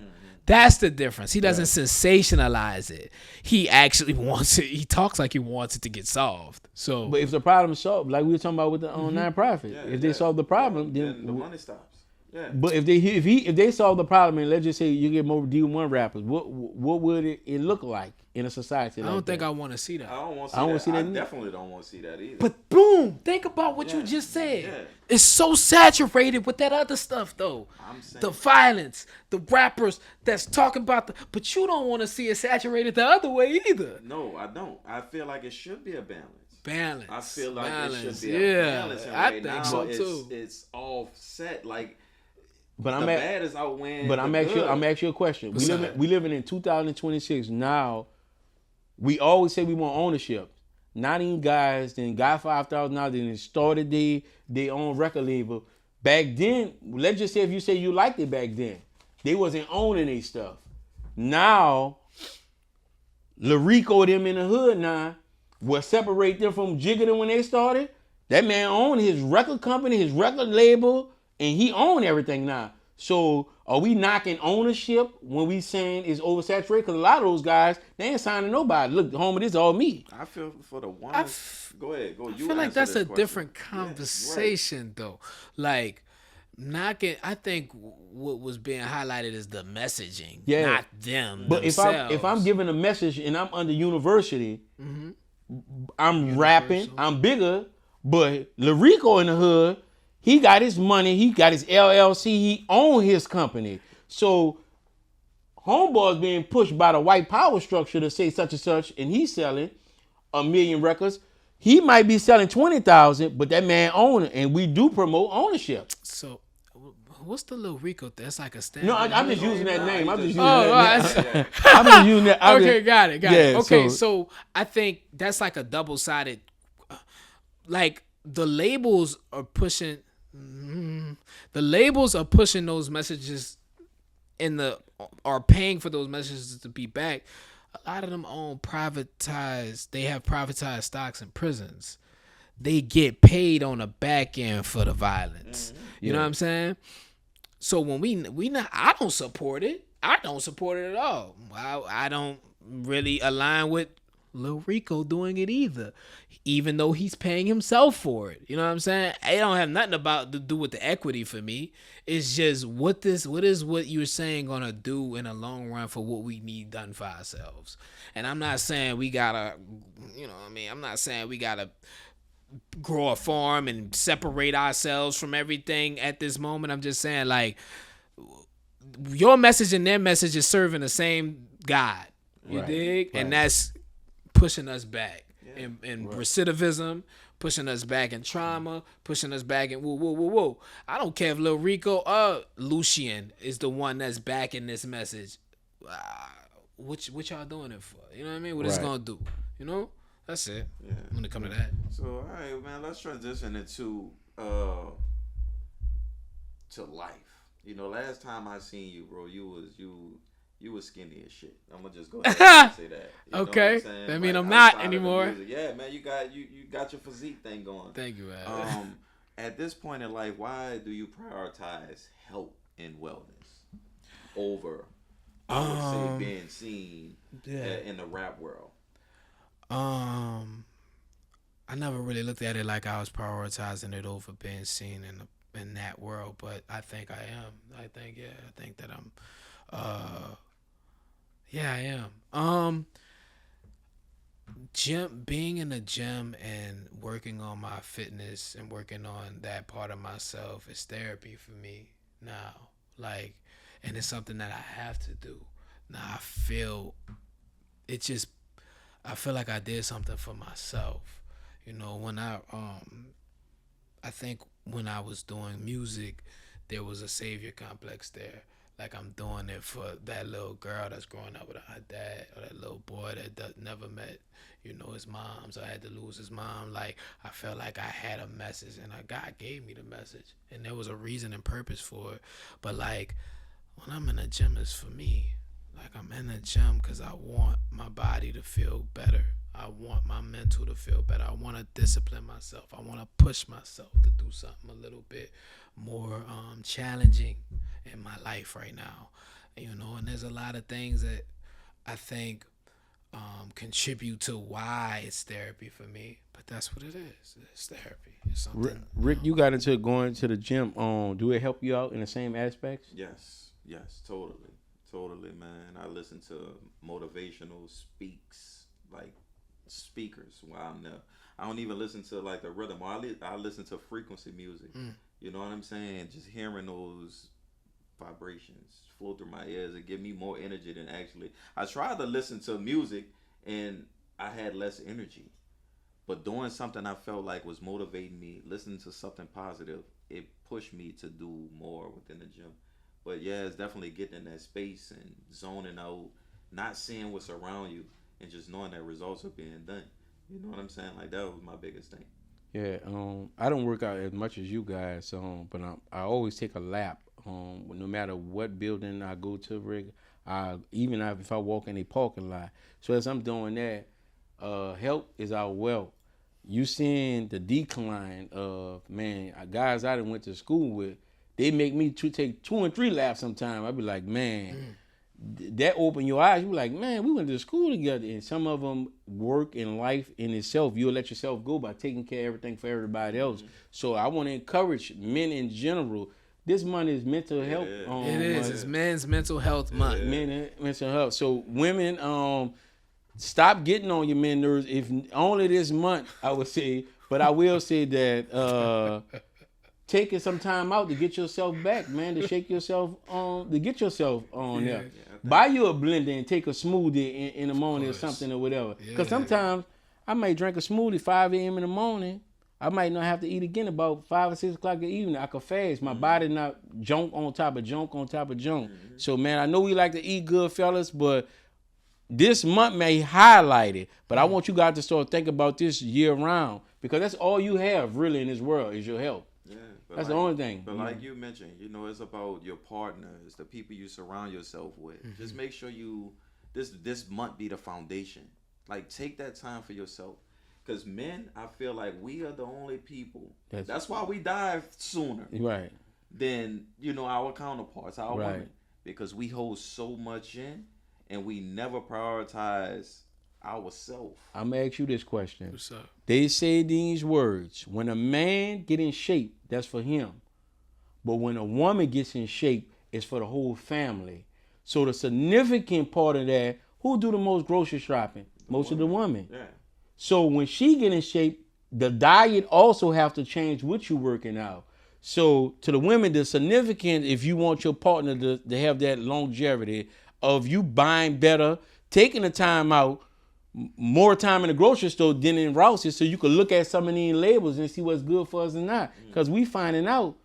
That's the difference. He doesn't sensationalize it. He actually wants it. He talks like he wants it to get solved. So, but if the problem is solved, like we were talking about with the nonprofit, if they solve the problem, then the money stops. Yeah. But if they solve the problem, and let's just say you get more D1 rappers, what would it look like in a society? I like don't think that? I want to see that. I don't want to see I don't that. wanna see that I either. definitely don't want to see that either. But boom, think about what you Yeah. just said. Yeah. It's so saturated with that other stuff, though. I'm saying- The violence, the rappers that's talking about but you don't want to see it saturated the other way either. No, I don't. I feel like it should be a balance. Balance. I feel like balance. it should be a balance. And I right think now, so too. It's all set. Like, But the bad is outweighing. But the I'm asking good. you a question. What's up? We living in 2026 now. We always say we want ownership. Not even guys then got $5,000, then started their own record label. Back then, let's just say if you say you liked it back then, they wasn't owning their stuff. Now, Larico them in the hood now, what separate them from Jigging when they started? That man owned his record company, his record label, and he owned everything now. So are we knocking ownership when we saying it's oversaturated? Because a lot of those guys, they ain't signing nobody. Look, homie, this is all me. I feel for the one. Go ahead. Go. I You feel like answer that's this a question. different conversation, though. Like, knocking. I think what was being highlighted is the messaging, Yeah. not them. But themselves. if I'm giving a message and I'm under university, I'm rapping, I'm bigger, but Larico in the hood, he got his money, he got his LLC, he own his company. So Homeboy's being pushed by the white power structure to say such and such, and he's selling 1 million records. He might be selling 20,000, but that man own it, and we do promote ownership. So, what's the little Rico? That's like a stand. No, I'm just using that name. I'm just using Oh, that name. right. I'm just using that. I'm Okay, just- got it. Yeah, Okay, so I think that's like a double-sided. Like the labels are pushing. The labels are pushing those messages are paying for those messages to be back. A lot of them own privatized. They have privatized stocks in prisons. They get paid on the back end for the violence. You know what I'm saying? So when we not, I don't support it. I don't support it at all. I don't really align with Lil Rico doing it either, even though he's paying himself for it. You know what I'm saying? It don't have nothing to do with the equity for me. It's just what you're saying gonna do in the long run for what we need done for ourselves. And I'm not saying we gotta, you know what I mean? I'm not saying we gotta grow a farm and separate ourselves from everything at this moment. I'm just saying, like, your message and their message is serving the same God. You dig? And that's pushing us back in recidivism, pushing us back in trauma, pushing us back in whoa. I don't care if Lil Rico or Lucian is the one that's backing this message. What y'all doing it for? You know what I mean? What it's gonna do? You know? That's it. Yeah. When it come to that. So all right, man. Let's transition into to life. You know, last time I seen you, bro, you was skinny as shit. I'm gonna just go ahead and say that. You know Okay. what I'm saying? That mean Like, I'm not outside of the anymore. music. Yeah, man. You got your physique thing going. Thank you, man. At this point in life, why do you prioritize health and wellness over, I would say, being seen in the rap world? I never really looked at it like I was prioritizing it over being seen in that world, but I think I am. I think that I'm. I am. Being in the gym and working on my fitness and working on that part of myself is therapy for me now. Like, and it's something that I have to do. Now I feel like I did something for myself. You know, when I think when I was doing music, there was a savior complex there. Like I'm doing it for that little girl that's growing up with her dad, or that little boy that never met, his mom. So I had to lose his mom. Like I felt like I had a message, and God gave me the message, and there was a reason and purpose for it. But like when I'm in the gym, it's for me. Like I'm in the gym because I want my body to feel better. I want my mental to feel better. I want to discipline myself. I want to push myself to do something a little bit more challenging in my life right now. And there's a lot of things that I think contribute to why it's therapy for me. But that's what it is. It's therapy. It's something. Rick, you got into going to the gym. Do it help you out in the same aspects? Yes, totally, man. I listen to motivational speakers while I'm there. I don't even listen to like the rhythm. I listen to frequency music. You know what I'm saying? Just hearing those vibrations flow through my ears, it give me more energy than actually. I tried to listen to music and I had less energy. But doing something I felt like was motivating me, listening to something positive, it pushed me to do more within the gym. But yeah, it's definitely getting in that space and zoning out, not seeing what's around you, and just knowing that results are being done. You know what I'm saying? Like that was my biggest thing. Yeah, I don't work out as much as you guys, but I always take a lap. No matter what building I go to, Rick, even if I walk in a parking lot. So as I'm doing that, health is our wealth. You seeing the decline of guys I done went to school with. They make me take 2 and 3 laps sometimes. I be like, that open your eyes. You be like, man, we went to school together. And some of them work in life in itself. You'll let yourself go by taking care of everything for everybody else. So I want to encourage men in general. This month is mental health. It is. It's men's mental health month. Men mental health. So women, stop getting on your men nerves. If only this month, I would say. But I will say that taking some time out to get yourself back, man, to shake yourself on, to get yourself on there. Buy you a blender and take a smoothie in the morning or something or whatever. Because sometimes I might drink a smoothie 5 a.m. in the morning. I might not have to eat again about 5 or 6 o'clock in the evening. I could fast. My body not junk on top of junk on top of junk. So, man, I know we like to eat good, fellas, but this month may highlight it. But I want you guys to start thinking about this year round, because that's all you have really in this world is your health. Yeah, that's the only thing. But like you mentioned, it's about your partners, the people you surround yourself with. Just make sure this month be the foundation. Like, take that time for yourself. Because men, I feel like we are the only people. That's why we die sooner. Right. Than, our counterparts, our women. Because we hold so much in and we never prioritize ourselves. I'm going to ask you this question. What's up? They say these words: when a man get in shape, that's for him. But when a woman gets in shape, it's for the whole family. So the significant part of that, who do the most grocery shopping? Most of the women. Yeah. So when she get in shape, the diet also have to change with you working out. So to the women, the significant, if you want your partner to have that longevity of you buying better, taking the time out, more time in the grocery store than in Rouse's, so you can look at some of these labels and see what's good for us and not. Because we finding out,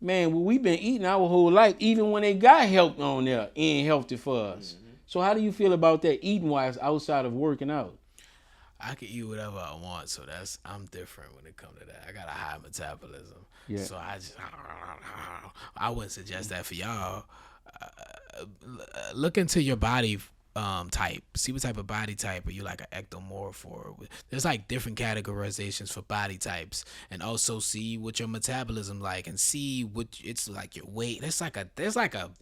man, we've been eating our whole life, even when they got help on there, ain't healthy for us. So how do you feel about that eating-wise outside of working out? I can eat whatever I want, so I'm different when it comes to that. I got a high metabolism, so I wouldn't suggest that for y'all. Look into your body type. See what type of body type are you, like an ectomorph, or there's like different categorizations for body types, and also see what your metabolism like, and see what it's like your weight. There's like a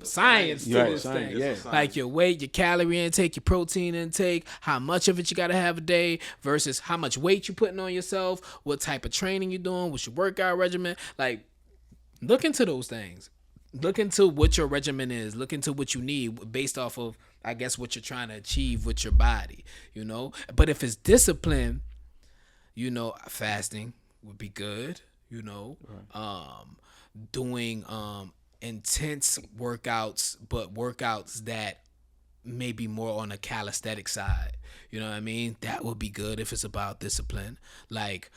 science to this thing. Yeah. Like your weight, your calorie intake, your protein intake, how much of it you gotta have a day versus how much weight you putting on yourself, what type of training you're doing, what's your workout regimen. Like, look into those things. Look into what your regimen is. Look into what you need based off of, I guess, what you're trying to achieve with your body, But if it's discipline, fasting would be good, doing intense workouts, but workouts that may be more on a calisthenic side, you know what I mean? That would be good if it's about discipline. Like,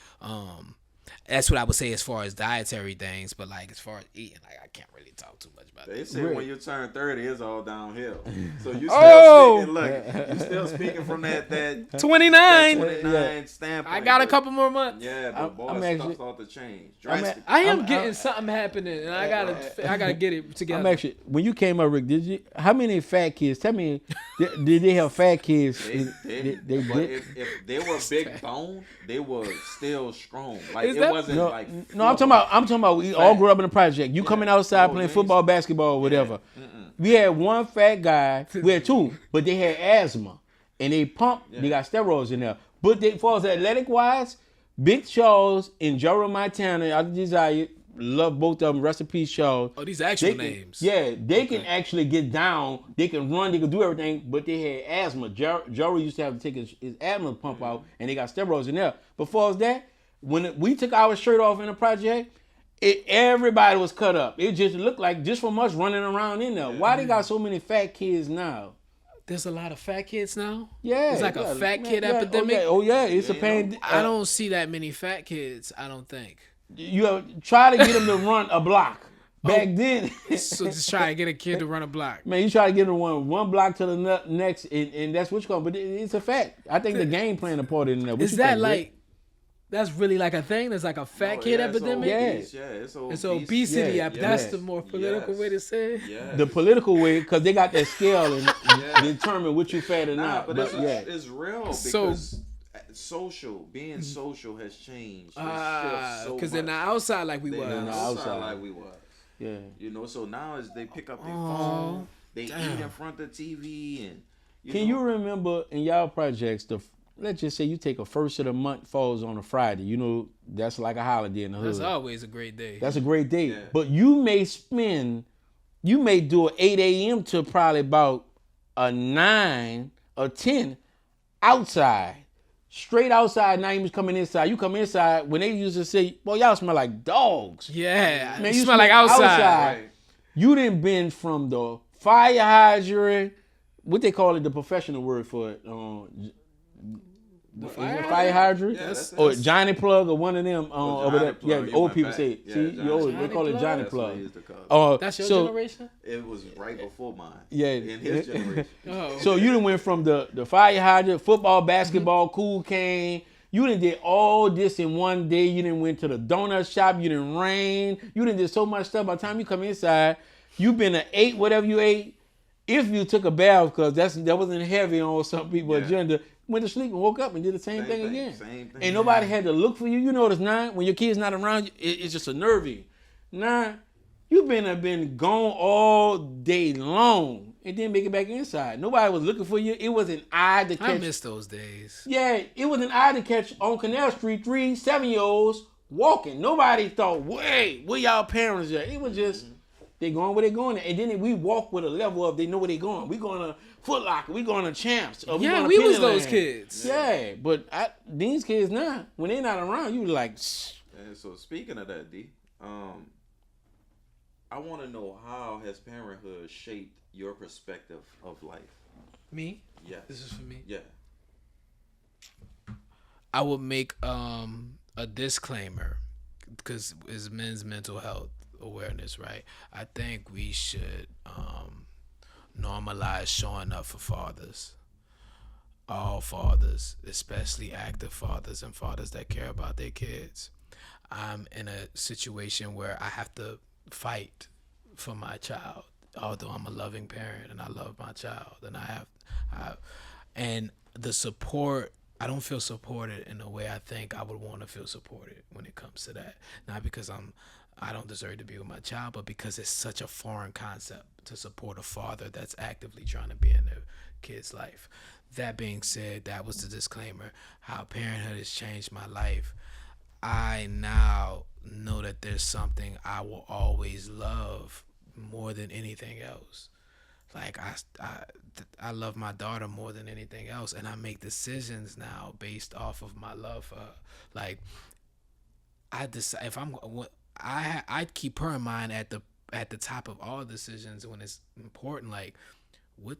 that's what I would say as far as dietary things, but like as far as eating, like I can't really can't talk too much about They this. say when you turn 30, it's all downhill. So you still Oh! speaking. Look, you still speaking from that 29. 29 standpoint. I got a but- couple more months. Yeah, but boy, I'm stuff actually- start to change. I'm Drastically. I am I'm- getting something happening, and I gotta get it together. I'm actually, when you came up, Rick, how many fat kids? Tell me, did they have fat kids? They They but did. if they were big bone, they were still strong. Like Is it that- wasn't No, like no, I'm talking about we all grew up in the project. You coming outside No, playing they football, ain't- basketball, whatever. We had one fat guy. We had two, but they had asthma, and they pumped. They got steroids in there. But they, as far as athletic wise, Big Charles and Joe Montana, I desire love both of them. Rest in peace, Charles. Oh, these actual They can- names. Yeah, they can actually get down. They can run. They can do everything. But they had asthma. Joe used to have to take his asthma pump out, and they got steroids in there. Before that, when we took our shirt off in the project, everybody was cut up. It just looked like just from us running around in there. Why they got so many fat kids now? There's a lot of fat kids now. Yeah, It's like a fat kid yeah, epidemic. Oh yeah, it's a Yeah, pain. I don't see that many fat kids. I don't think. You have, try to get them to run a block. Back then, So just try to get a kid to run a block. man, you try to get them one block to the next, and that's what you call. But it's a fact. I think the game playing a part in there. What Is you that think, Rick? like? That's really like a thing. There's like a fat kid epidemic. It's It's obesity. Yeah, That's yes. the more political Yes. way to say it. Yeah. the political way, because they got that scale and determine what you fat or Nah, not. but it's real because being social has changed. Because Because they're not outside like we They're was. not outside. outside like we was. yeah. You know, so now as they pick up their phone, they eat in front of the TV, and Can you remember in y'all projects, let's just say you take a first of the month falls on a Friday. You know, that's like a holiday in the hood. That's always a great day. That's a great day. Yeah. But you may do an 8 a.m. to probably about a 9 or 10 outside. Straight outside, not even coming inside. You come inside, when they used to say, well, y'all smell like dogs. Yeah, Man, you smell like outside. Right. You done been from the fire hydrant, what they call it, the professional word for it. Fire hydrant? Yeah, that's- Or Johnny Plug or one of them over there. Johnny Plug, Yeah, you old went people back. say it. Yeah, See, Johnny you always, they Plug. call it Johnny That's what Plug. they used to call it. That's your so, generation. It was right before mine. Yeah. In his generation. Oh, So you done went from the fire hydrant, football, basketball, cool cane. You done did all this in one day. You done went to the donut shop. You done rain. You done did so much stuff. By the time you come inside, you been an 8, whatever you ate. If you took a bath, because that wasn't heavy on some people's agenda, went to sleep and woke up and did the same thing again. Same thing. Ain't nobody had to look for you. You notice now, when your kid's not around, it's just a nervy. Nah, you been gone all day long and then make it back inside. Nobody was looking for you. It was an eye to I catch. miss those days. Yeah, it was an eye to catch on Canal Street. 3 7-year-olds walking. Nobody thought, wait, where y'all parents at? It was just they going where they going, and then we walk with a level of they know where they going. We going to Foot Locker. We going to Champs. Or Yeah, going to we was those Pennyland. kids. Yeah, but these kids now, when they not around, you like, And so speaking of that, D, I want to know, how has parenthood shaped your perspective of life? Me? Yes. This is for me. Yeah. I would make a disclaimer because it's men's mental health awareness, right? I think we should normalize showing up for fathers. All fathers, especially active fathers and fathers that care about their kids. I'm in a situation where I have to fight for my child, although I'm a loving parent and I love my child, and and the support, I don't feel supported in the way I think I would want to feel supported when it comes to that. Not because I don't deserve to be with my child, but because it's such a foreign concept to support a father that's actively trying to be in their kid's life. That being said, that was the disclaimer. How parenthood has changed my life. I now know that there's something I will always love more than anything else. Like I love my daughter more than anything else, and I make decisions now based off of my love for her. Like I decide if I keep her in mind at the top of all decisions when it's important. Like, what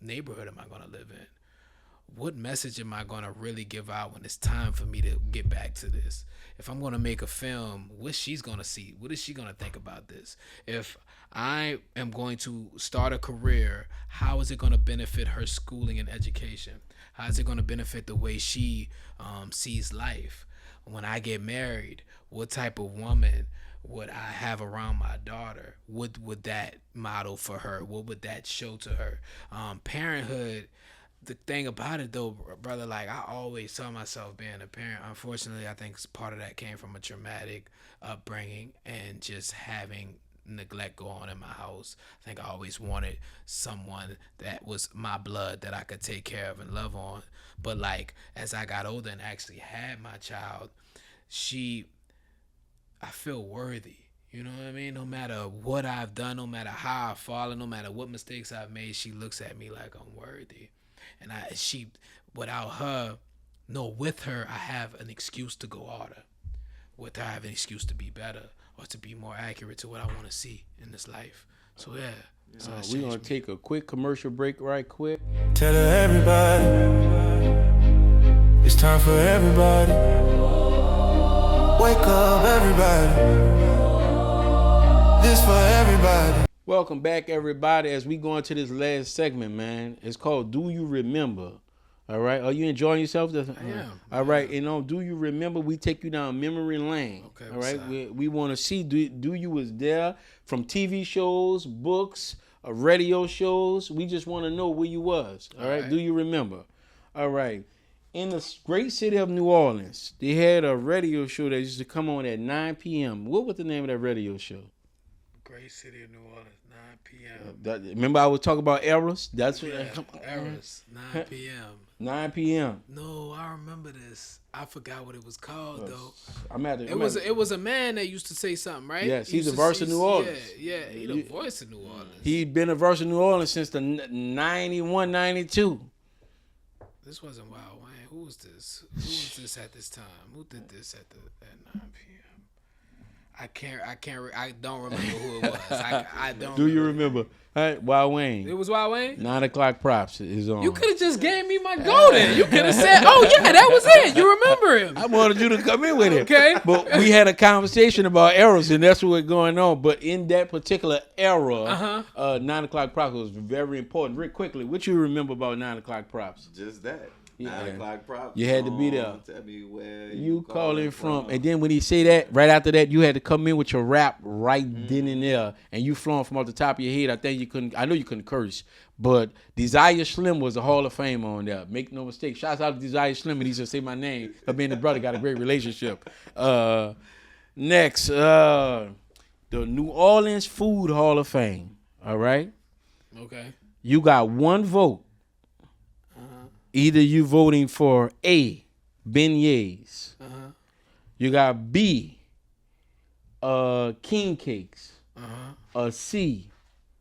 neighborhood am I gonna live in? what message am I going to really give out when it's time for me to get back to this? If I'm going to make a film, what she's going to see? What is she going to think about this? If I am going to start a career, how is it going to benefit her schooling and education? How is it going to benefit the way she sees life? When I get married, what type of woman would I have around my daughter? What would that model for her? What would that show to her? Parenthood, the thing about it though, brother, like I always saw myself being a parent. Unfortunately, I think part of that came from a traumatic upbringing and just having neglect go on in my house. I think I always wanted someone that was my blood that I could take care of and love on. But like as I got older and actually had my child, I feel worthy. You know what I mean? No matter what I've done, no matter how I've fallen, no matter what mistakes I've made, she looks at me like I'm worthy. And without her, with her, I have an excuse to go harder. With her, I have an excuse to be better or to be more accurate to what I want to see in this life. So yeah. So we're going to take a quick commercial break right quick. Tell everybody, it's time for everybody. Wake up, everybody. This for everybody. Welcome back, everybody, as we go into this last segment, man. It's called Do You Remember? All right. Are you enjoying yourself? I am. All right. Do you remember? We take you down memory lane. Okay. All right. We want to see do you was there from TV shows, books, radio shows. We just want to know where you was. All right. Do you remember? All right. In the great city of New Orleans, they had a radio show that used to come on at 9 p.m. What was the name of that radio show? Great city of New Orleans, 9 p.m. Remember I was talking about errors? That's what. Errors, 9 p.m. 9 p.m. No, I remember this. I forgot what it was called though. It was a man that used to say something, right? Yes, he's the voice of New Orleans. Yeah, he's the voice of New Orleans. He's been a voice of New Orleans since the 91, 92. This wasn't Wild Wayne. Who was this? Who was this at this time? Who did this at 9 p.m.? I don't remember who it was. I don't. Do you remember? Wild Wayne. It was Wild Wayne? 9 o'clock props is on. You could have just gave me my golden. You could have said, oh yeah, that was it. You remember him. I wanted you to come in with it. Okay. But we had a conversation about errors, and that's what's going on. But in that particular era, 9 o'clock props was very important. Rick, quickly, what you remember about 9 o'clock props? Just that. Yeah. 9 o'clock props. You had to be there. Tell me where you calling from. And then when he say that, right after that, you had to come in with your rap right then and there. And you flowing from off the top of your head. I know you couldn't curse. But Desire Slim was a Hall of Fame on there. Make no mistake. Shouts out to Desire Slim. And he should say my name. But me and the brother got a great relationship. Next, the New Orleans Food Hall of Fame. All right? Okay. You got one vote. Either you voting for A, beignets. You got B, king cakes. C,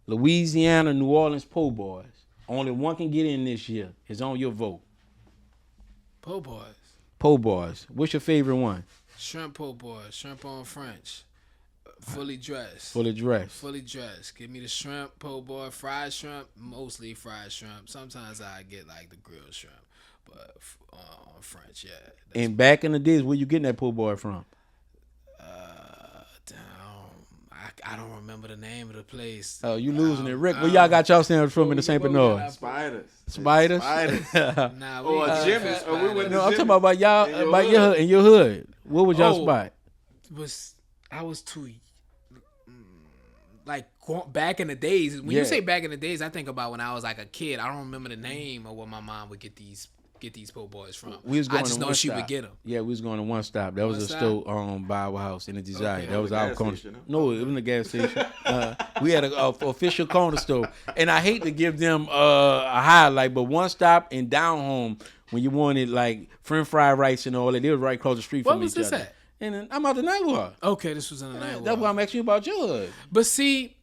Louisiana, New Orleans po' boys. Only one can get in this year. It's on your vote. Po' boys. Po' boys. What's your favorite one? Shrimp po' boys. Shrimp on French. Fully dressed. Fully dressed. Fully dressed. Give me the shrimp po' boy, fried shrimp, mostly fried shrimp. Sometimes I get like the grilled shrimp, but on French, yeah. And back in the days, where you getting that po' boy from? I don't remember the name of the place. Oh, you losing it, Rick? Where y'all got y'all sandwich from in the St. Bernard? Spiders. Nah, Jimmy's. We went to I'm talking about y'all, in your hood. What was y'all spot? I was too. Like back in the days, when you say back in the days, I think about when I was like a kid. I don't remember the name of where my mom would get these po' boys from. I just know she would get them. Yeah, we was going to One Stop. That was a store by our house in the Desire. Okay. That was our corner. Station, huh? No, it wasn't a gas station. We had a official corner store, and I hate to give them a highlight, but One Stop and Down Home, when you wanted like French fried rice and all that, they was right across the street from each other. What was this at? And I'm out the Night War. Okay, this was in the Night War. That's why I'm asking you about your hood. But see,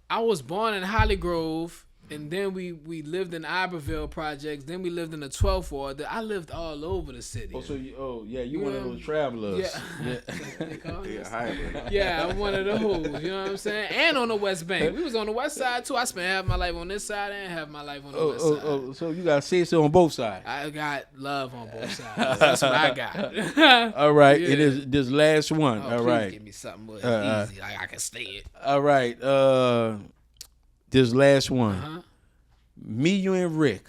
I was born in Holly Grove, And then we lived in Iberville projects. Then we lived in the 12th ward. I lived all over the city. Oh, so you one of those travelers. Yeah, I'm one of those. You know what I'm saying? And on the West Bank, we was on the West Side too. I spent half my life on this side and half my life on the West side. So you got so on both sides. I got love on both sides. That's what I got. All right, Yeah. it is this last one. Oh, All please right, give me something easy, like I can stay it. all right. This last one. Uh-huh. Me, you, and Rick,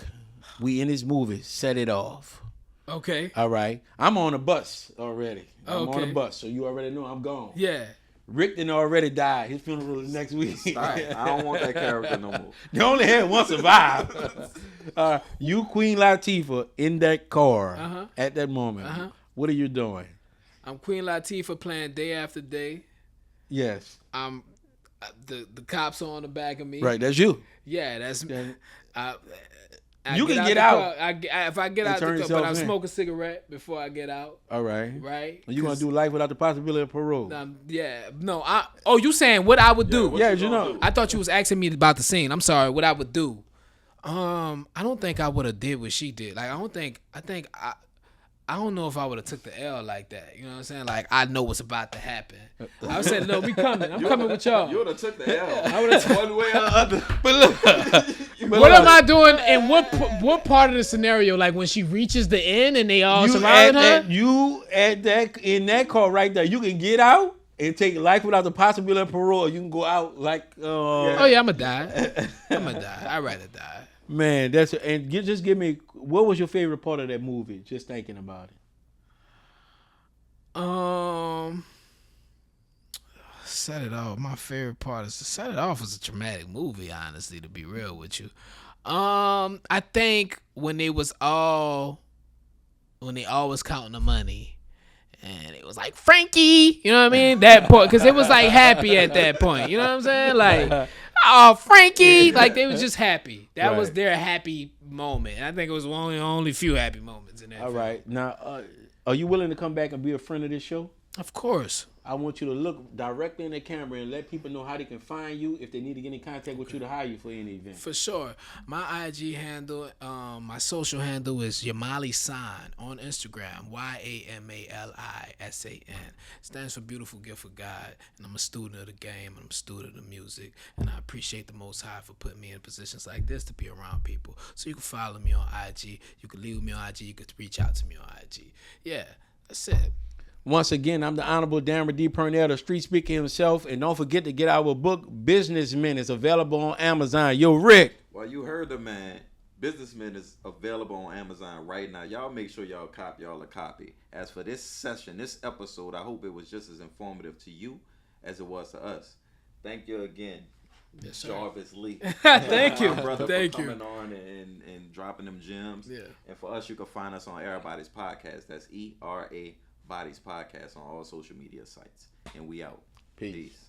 we in this movie. Set it off. Okay. All right. I'm on a bus already. I'm on Okay. a bus, so you already know I'm gone. Yeah. Rick done already died. His funeral is next week. I don't want that character no more. They only had one survive. You, Queen Latifah, in that car at that moment. What are you doing? I'm Queen Latifah playing Day After Day. Yes. I'm the cops are on the back of me. Right, that's you. Yeah, that's me. You can get the out. car. If I get out the car, yourself but I in. smoke a cigarette before I get out. All right. Right? You want to do life without the possibility of parole? Yeah. No. You saying what I would do? Yeah, you know. I thought you was asking me about the scene. I'm sorry. What I would do? I don't think I would have did what she did. Like I don't know if I would have took the L like that. You know what I'm saying? Like, I know what's about to happen. I would say, no, we coming. I'm coming with y'all. You would have took the L. I would have one way or the other. But look. What am I doing? And what part of the scenario? Like when she reaches the end and they all surround her? In that car right there, you can get out and take life without the possibility of parole. You can go out like. Oh yeah, I'ma die. I'd rather die. Man, just give me, what was your favorite part of that movie? Just thinking about it. Set It Off. My favorite part is Set It Off was a traumatic movie, honestly, to be real with you. I think when they all was counting the money and it was like Frankie, you know what I mean? That point, because it was like happy at that point. You know what I'm saying? Like, oh, Frankie, like they was just happy. That was their happy moment. And I think it was only few happy moments in that. All film. right. Now, are you willing to come back and be a friend of this show? Of course. I want you to look directly in the camera and let people know how they can find you if they need to get in contact with you to hire you for any event. For sure. My IG handle, my social handle is Yamali San on Instagram. YAMALISAN. Stands for Beautiful Gift of God. And I'm a student of the game. I'm a student of music. And I appreciate the Most High for putting me in positions like this to be around people. So you can follow me on IG. You can leave me on IG. You can reach out to me on IG. Yeah, that's it. Once again, I'm the Honorable Darren D. Purnell, the street speaker himself. And don't forget to get our book, Businessmen. It's available on Amazon. Yo, Rick. Well, you heard the man. Businessman is available on Amazon right now. Y'all make sure y'all copy y'all a copy. As for this session, this episode, I hope it was just as informative to you as it was to us. Thank you again, Jorvice Lee. Thank you. Brother, Thank for you. coming on and dropping them gems. Yeah. And for us, you can find us on Erabody's podcast. That's ERA Bodies Podcast on all social media sites. And we out. Peace.